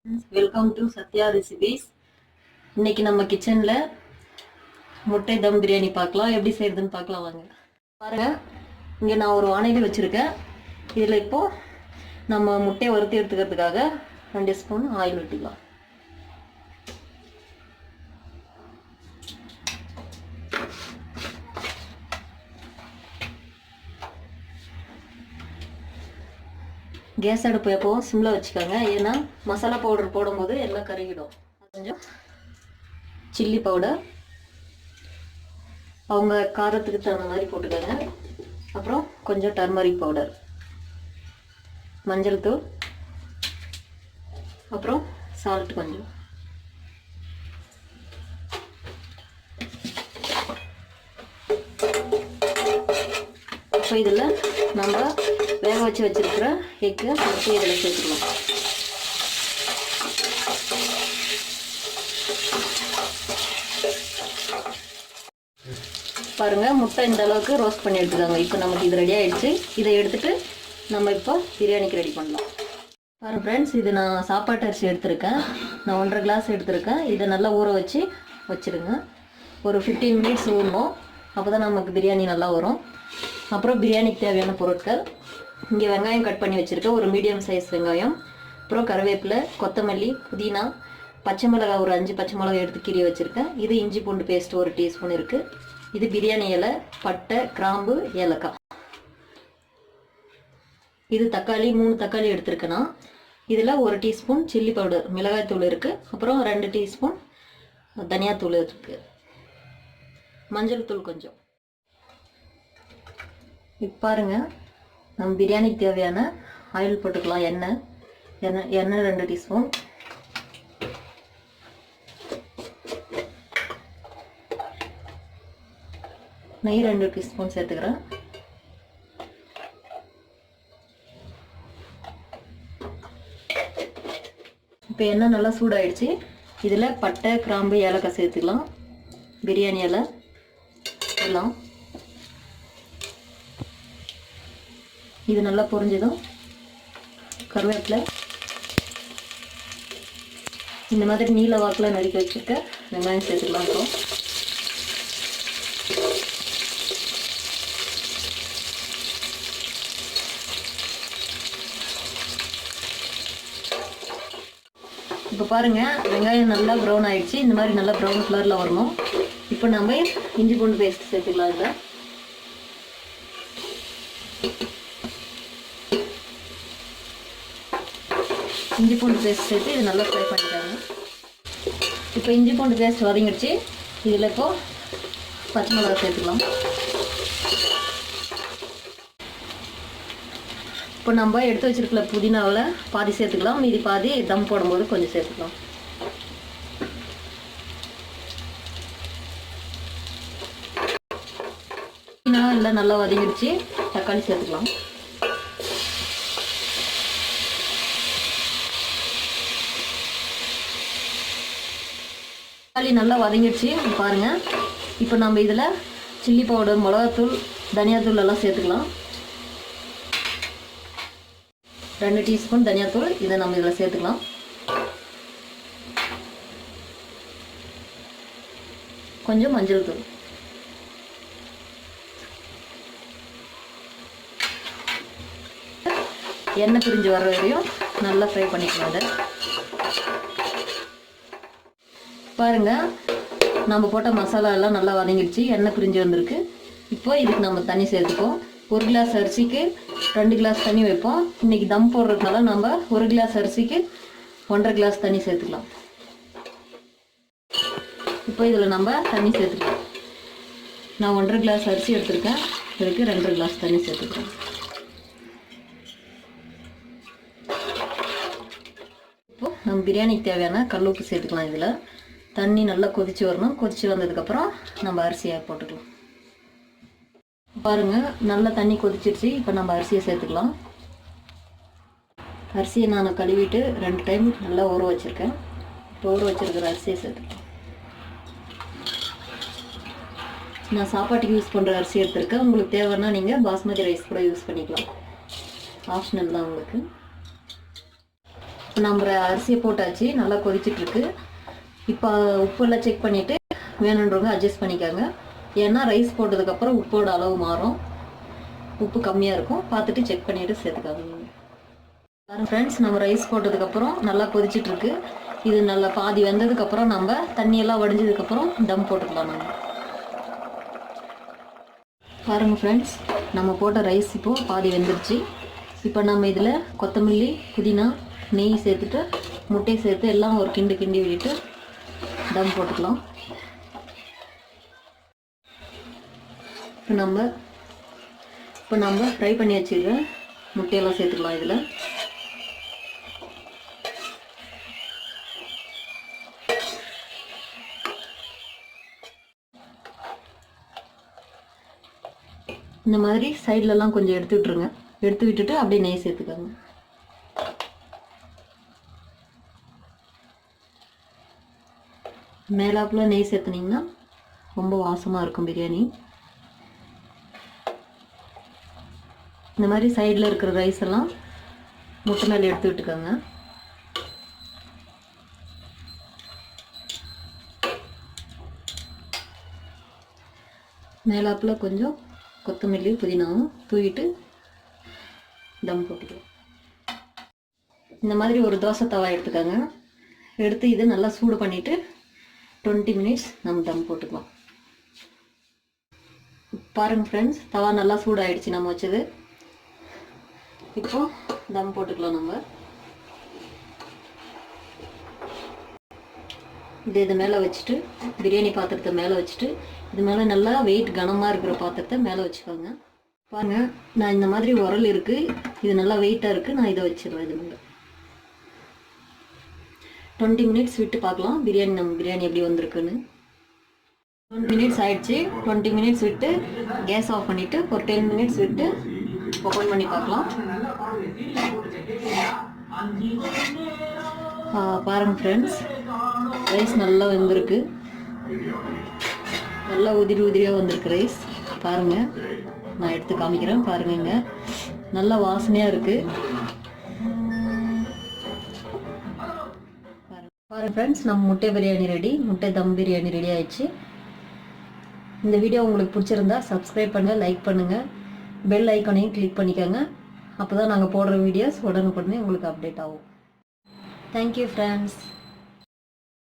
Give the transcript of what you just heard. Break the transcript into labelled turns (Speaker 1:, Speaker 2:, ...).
Speaker 1: Welcome to Sathya recipes. இன்னைக்கு நம்ம கிச்சன்ல முட்டை தம் பிரியாணி பார்க்கலாம். எப்படி செய்யறதுன்னு பார்க்கலாம் வாங்க. பாருங்க, இங்கே நான் ஒரு வாணலி வச்சிருக்கேன். இதில் இப்போ நம்ம முட்டையை வறுத்து எடுத்துக்கிறதுக்காக 2 ஸ்பூன் ஆயில் விட்டுக்கலாம். கேஸ் அடுப்பு எப்பவும் சிம்மில் வச்சுக்கோங்க. ஏன்னா மசாலா பவுடர் போடும்போது எல்லாம் கருகிடும். கொஞ்சம் சில்லி பவுடர் அவங்க காரத்துக்கு தகுந்த மாதிரி போட்டுக்கோங்க. அப்புறம் கொஞ்சம் டர்மரிக் பவுடர், மஞ்சள் தூள், அப்புறம் சால்ட் கொஞ்சம். இப்போ இதில் நம்ம வேக வச்சு வச்சிருக்கிற எக்கு முட்டை இதில் சேர்த்துக்கலாம். பாருங்க, முட்டை இந்த அளவுக்கு ரோஸ்ட் பண்ணி எடுத்துக்காங்க. இப்போ நமக்கு இது ரெடி ஆயிடுச்சு. இதை எடுத்துட்டு நம்ம இப்போ பிரியாணிக்கு ரெடி பண்ணலாம். பாருங்க ஃப்ரெண்ட்ஸ், இது நான் சாப்பாட்டு அரிசி எடுத்திருக்கேன். நான் 1.5 கிளாஸ் எடுத்திருக்கேன். இதை நல்லா ஊற வச்சு வச்சுருங்க. ஒரு 15 மினிட்ஸ் ஊறணும். அப்போ தான் நமக்கு பிரியாணி நல்லா வரும். அப்புறம் பிரியாணிக்கு தேவையான பொருட்கள்: இங்கே வெங்காயம் கட் பண்ணி வச்சுருக்கேன், ஒரு மீடியம் சைஸ் வெங்காயம். அப்புறம் கருவேப்பிலை, கொத்தமல்லி, புதினா, பச்சை மிளகாய் ஒரு 5 பச்சை மிளகாய் எடுத்து கீறி வச்சுருக்கேன். இது இஞ்சி பூண்டு பேஸ்ட் 1 டீஸ்பூன் இருக்குது. இது பிரியாணி இலை, பட்டை, கிராம்பு, ஏலக்காய். இது தக்காளி 3 தக்காளி எடுத்துருக்கேன்னா. இதில் 1 டீஸ்பூன் சில்லி பவுடர் மிளகாய் தூள் இருக்குது. அப்புறம் 2 டீஸ்பூன் தனியாத்தூள் இருக்குது. மஞ்சள் தூள் கொஞ்சம். இப்போ பாருங்க, நம்ம பிரியாணிக்கு தேவையான ஆயில் போட்டுக்கலாம். எண்ணெய் 2 டீஸ்பூன். நெய் 2 டீஸ்பூன் சேர்த்துக்கிறேன். இப்போ எண்ணெய் நல்லா சூடாயிடுச்சு. இதில் பட்டை, கிராம்பு, ஏலக்காய் சேர்த்துக்கலாம். பிரியாணி இலை எல்லாம் இது நல்லா பொரிஞ்சதும் கருவேப்பிலை, இந்த மாதிரி நீல வாக்கில் நறுக்கி வச்சுருக்க வெங்காயம் சேர்த்துக்கலாம். இப்போ பாருங்கள், வெங்காயம் நல்லா ப்ரௌன் ஆகிடுச்சு. இந்த மாதிரி நல்லா ப்ரௌன் கலரில் வரணும். இப்போ நம்ம இஞ்சி பூண்டு பேஸ்ட் சேர்த்துக்கலாம். இதில் இஞ்சி பூண்டு பேஸ்ட் சேர்த்து இது நல்லா ஃப்ரை பண்ணிட்டாங்க. இப்போ இஞ்சி பூண்டு பேஸ்ட் வதங்கிடுச்சு. இதில் இப்போது பச்சை மிளகாய் சேர்த்துக்கலாம். இப்போ நம்ம எடுத்து வச்சிருக்கல புதினாவில் பாதி சேர்த்துக்கலாம். மீதி பாதி தம் போடும்போது கொஞ்சம் சேர்த்துக்கலாம். புதினா எல்லாம் நல்லா வதங்கிடுச்சு. தக்காளி சேர்த்துக்கலாம். தக்காளி நல்லா வதங்கிடுச்சு பாருங்கள். இப்போ நம்ம இதில் சில்லி பவுடர், மிளகாத்தூள், தனியாத்தூள் எல்லாம் சேர்த்துக்கலாம். 2 டீஸ்பூன் தனியாத்தூள் இதை நம்ம இதில் சேர்த்துக்கலாம். கொஞ்சம் மஞ்சள் தூள். எண்ணெய் பிரிஞ்சு வர வரையும் நல்லா ஃப்ரை பண்ணிக்கலாம். அதை பாருங்க, நம்ம போட்ட மசாலா எல்லாம் நல்லா வதங்கிடுச்சு. எண்ணெய் பிரிஞ்சு வந்திருக்கு. இப்போ இதுக்கு நம்ம தண்ணி சேர்த்துப்போம். 1 கிளாஸ் அரிசிக்கு 2 கிளாஸ் தண்ணி வைப்போம். இன்னைக்கு தம் போடுறதுனால நம்ம 1 கிளாஸ் அரிசிக்கு 1.5 கிளாஸ் தண்ணி சேர்த்துக்கலாம். இப்போ இதில் நம்ம தண்ணி சேர்த்துக்கலாம். நான் 1.5 கிளாஸ் அரிசி எடுத்திருக்கேன். இதுக்கு 2 கிளாஸ் தண்ணி சேர்த்துக்கிறேன். இப்போ நம்ம பிரியாணிக்கு தேவையான கல்லுப்பு சேர்த்துக்கலாம். இதில் தண்ணி நல்லா கொதிச்சு வரணும். கொதிச்சு வந்ததுக்கப்புறம் நம்ம அரிசியை போட்டுக்கலாம். பாருங்கள், நல்லா தண்ணி கொதிச்சிருச்சு. இப்போ நம்ம அரிசியை சேர்த்துக்கலாம். அரிசியை நான் கழுவிட்டு 2 டைம் நல்லா ஊற வச்சுருக்கேன். இப்போ ஊற வச்சுருக்கிற அரிசியை சேர்த்துக்கலாம். நான் சாப்பாட்டுக்கு யூஸ் பண்ணுற அரிசி எடுத்திருக்கேன். உங்களுக்கு தேவைன்னா நீங்கள் பாஸ்மதி ரைஸ் கூட யூஸ் பண்ணிக்கலாம். ஆப்ஷனல் தான் உங்களுக்கு. இப்போ நம்ம அரிசியை போட்டாச்சு, நல்லா கொதிச்சிட்ருக்கு. இப்போ உப்பெல்லாம் செக் பண்ணிவிட்டு வேணுன்றவங்க அட்ஜஸ்ட் பண்ணிக்காங்க. ஏன்னா ரைஸ் போட்டதுக்கப்புறம் உப்போட அளவு மாறும், உப்பு கம்மியாக இருக்கும், பார்த்துட்டு செக் பண்ணிவிட்டு சேர்த்துக்காங்க. ஃப்ரெண்ட்ஸ், நம்ம ரைஸ் போட்டதுக்கப்புறம் நல்லா கொதிச்சிட்ருக்கு. இது நல்லா பாதி வெந்ததுக்கப்புறம் நம்ம தண்ணியெல்லாம் வடிஞ்சதுக்கப்புறம் தம் போட்டுக்கலாம். நம்ம பாருங்கள் ஃப்ரெண்ட்ஸ், நம்ம போட்ட ரைஸ் இப்போது பாதி வெந்துருச்சு. இப்போ நம்ம இதில் கொத்தமல்லி, புதினா, நெய் சேர்த்துட்டு முட்டையை சேர்த்து எல்லாம் ஒரு கிண்டு கிண்டி விட்டுட்டு தம் போட்டுக்கலாம். இப்போ நம்ம ஃப்ரை பண்ணி வச்சுருக்க முட்டையெல்லாம் சேர்த்துக்கலாம். இதில் இந்த மாதிரி சைட்லலாம் கொஞ்சம் எடுத்து விட்டுருங்க. எடுத்து விட்டுட்டு அப்படியே நெய் சேர்த்துக்கோங்க. மேலாப்பில் நெய் சேர்த்துனீங்கன்னா ரொம்ப வாசமாக இருக்கும் பிரியாணி. இந்த மாதிரி சைடில் இருக்கிற ரைஸ் எல்லாம் முட்டை மேலே எடுத்து விட்டுக்கோங்க. மேலாப்பில் கொஞ்சம் கொத்தமல்லி, புதினாவும் தூவிட்டு தம் போட்டுக்கலாம். இந்த மாதிரி ஒரு தோசை தவா எடுத்துக்கோங்க. எடுத்து இது நல்லா சூடு பண்ணிவிட்டு 20 மினிட்ஸ் நம்ம தம் போட்டுக்கலாம். பாருங்கள் ஃப்ரெண்ட்ஸ், தவா நல்லா சூடாகிடுச்சு நம்ம வச்சது. இப்போ தம் போட்டுக்கலாம். நம்ம இது மேலே வச்சுட்டு, பிரியாணி பாத்திரத்தை மேலே வச்சுட்டு, இது மேலே நல்லா வெயிட் கனமாக இருக்கிற பாத்திரத்தை மேலே வச்சுக்கோங்க. பாருங்கள், நான் இந்த மாதிரி உரல் இருக்குது, இது நல்லா வெயிட்டாக இருக்குது, நான் இதை வச்சிடுறேன். இது மேலே 20 மினிட்ஸ் விட்டு பார்க்கலாம் நம்ம பிரியாணி எப்படி வந்திருக்குன்னு. 20 மினிட்ஸ் ஆயிடுச்சு. 20 மினிட்ஸ் விட்டு கேஸ் ஆஃப் பண்ணிவிட்டு ஒரு 10 மினிட்ஸ் விட்டு ஓப்பன் பண்ணி பார்க்கலாம். பாருங்கள் ஃப்ரெண்ட்ஸ், ரைஸ் நல்லா வெந்திருக்கு, நல்லா உதிரி உதிரியாக வந்திருக்கு ரைஸ். பாருங்கள், நான் எடுத்து காமிக்கிறேன். பாருங்க, நல்லா வாசனையாக இருக்குது. பாருங்கள் ஃப்ரெண்ட்ஸ், நம்ம முட்டை பிரியாணி ரெடி, முட்டை தம் பிரியாணி ரெடி ஆயிடுச்சு. இந்த வீடியோ உங்களுக்கு பிடிச்சிருந்தா சப்ஸ்கிரைப் பண்ணுங்கள், லைக் பண்ணுங்கள், பெல் ஐக்கானையும் கிளிக் பண்ணிக்கோங்க. அப்போ தான் நாங்கள் போடுற வீடியோஸ் உடனுக்குடனே உங்களுக்கு அப்டேட் ஆகும். Thank you friends.